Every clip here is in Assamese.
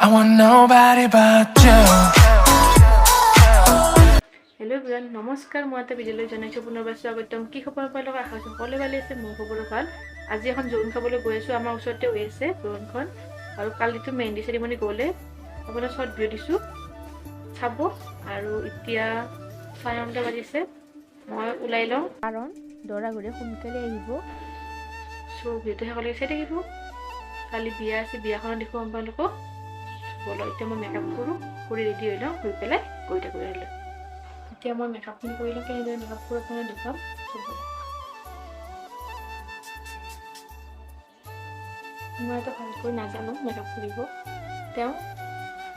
I want nobody but you. Hello everyone, নমস্কাৰ মই এটা ভিডিঅ'লৈ জনাইছোঁ পুনৰবাৰ স্বাগতম কি খবৰ পালোঁ আশা কৰিছোঁ সকলোৱে ভালে আছে মোৰ খবৰো ভাল আজি এখন জোৰোণ খাবলৈ গৈ আছোঁ আমাৰ ওচৰতে হৈ আছে জোৰোণখন আৰু কালিতো মেহেন্দি চেৰিমনি গ'লে আপোনাৰ শৰ্ট ভিডিঅ' দিছোঁ চাব আৰু এতিয়া 9টা বাজিছে মই ওলাই লওঁ কাৰণ দৰা ঘৰে সোনকালে আহিব সো ভিডিঅ'টো সকলোৱে চাই থাকিব কালি বিয়া আছে বিয়াখনত দেখুৱাম আপোনালোকক বলো এতিয়া মই মেকআপ কৰোঁ কৰি ৰেডি হৈ লওঁ হৈ পেলাই গৈ থাকোঁ ইয়ালৈ এতিয়া মই মেকআপখিনি কৰিলোঁ কেনেদৰে মেকআপ কৰোঁ আপোনাক দেখাম মই এটা ভালকৈ নাজানো মেকআপ কৰিব তেওঁ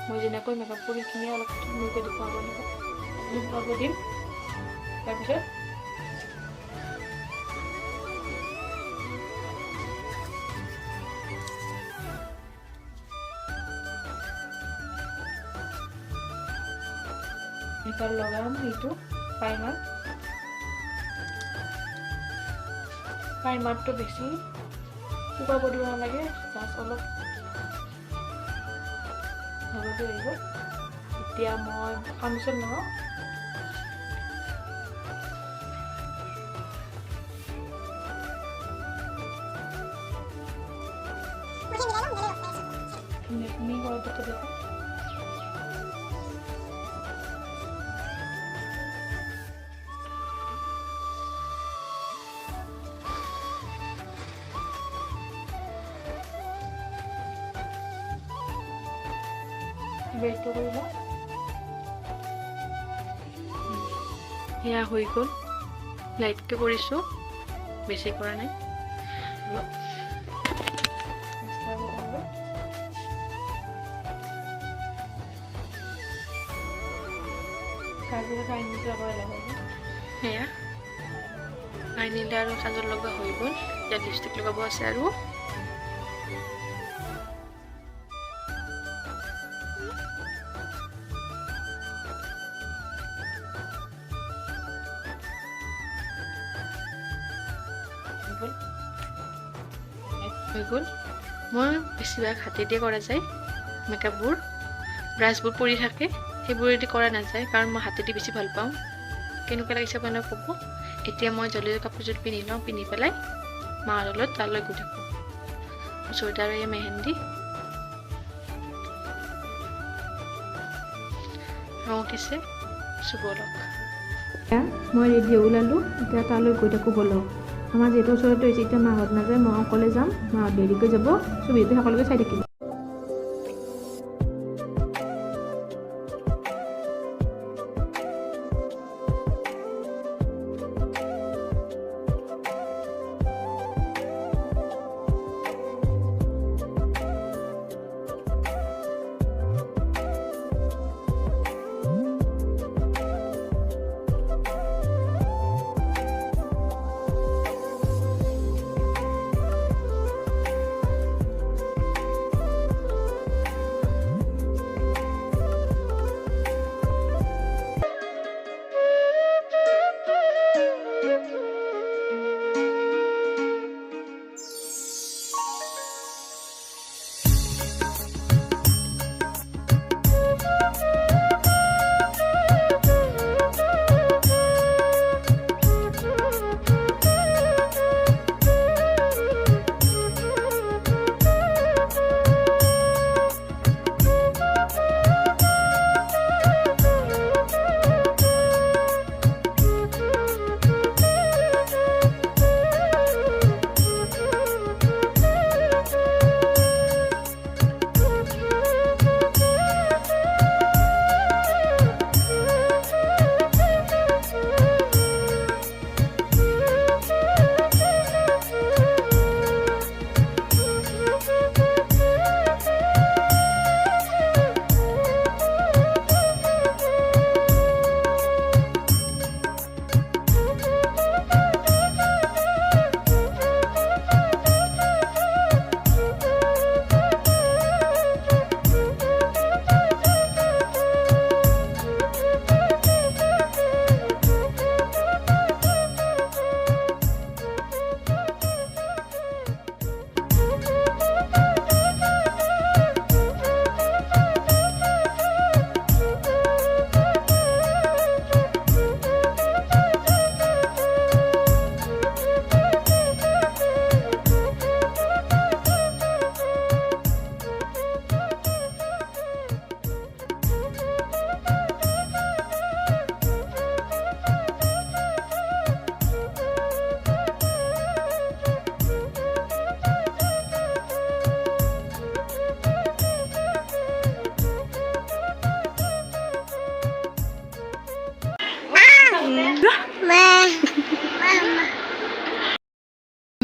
মই যেনেকৈ মেকআপ কৰি কিনে অলপ ধুনীয়াকৈ দেখুৱাব দিম তাৰপিছত এবাৰ লগাম এইটো প্ৰাইমাৰটো বেছি শুকাব দিব নালাগে জাষ্ট অলপ লগাব লাগিব এতিয়া মই ফাউণ্ডেশ্যন লগাওঁ বেলটো কৰিব এয়া হৈ গ'ল লাইটকৈ কৰিছোঁ বেছি কৰা নাই সেয়া আইনিলা আৰু কাজল লগা হৈ গ'ল এতিয়া লিপষ্টিক লগাব আছে আৰু হৈ গ'ল মই বেছিভাগ হাতেদিয়ে কৰা যায় মেকআপবোৰ ব্ৰাছবোৰ পৰি থাকে সেইবোৰেদি কৰা নাযায় কাৰণ মই হাতেদি বেছি ভাল পাওঁ কেনেকুৱা লাগিছে আপোনালোকে ক'ব এতিয়া মই জলদি কাপোৰযোৰ পিন্ধি লওঁ পিন্ধি পেলাই মাৰ লগত তালৈ গৈ থাকোঁ ওচৰতে আৰু এই মেহেন্দি ৰং উঠিছে চুবলক মই ৰেডি ওলালোঁ এতিয়া তালৈ গৈ থাকোঁ বলক আমাৰ যিহেতু ওচৰতে হৈছে এতিয়া মাহঁত নাযায় মই অকলে যাম মাহঁত দেৰিকৈ যাব ছবিটো সকলোকে চাই থাকিম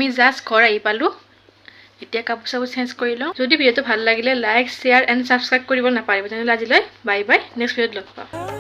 আমি জাষ্ট ঘৰ আহি পালোঁ এতিয়া কাপোৰ চাপোৰ চেঞ্জ কৰি লওঁ যদি ভিডিঅ'টো ভাল লাগিলে লাইক শ্বেয়াৰ এণ্ড ছাবস্ক্ৰাইব কৰিব নাপাহৰিব তেনেহ'লে আজিলৈ বাই বাই নেক্সট ভিডিঅ'ত লগ পাম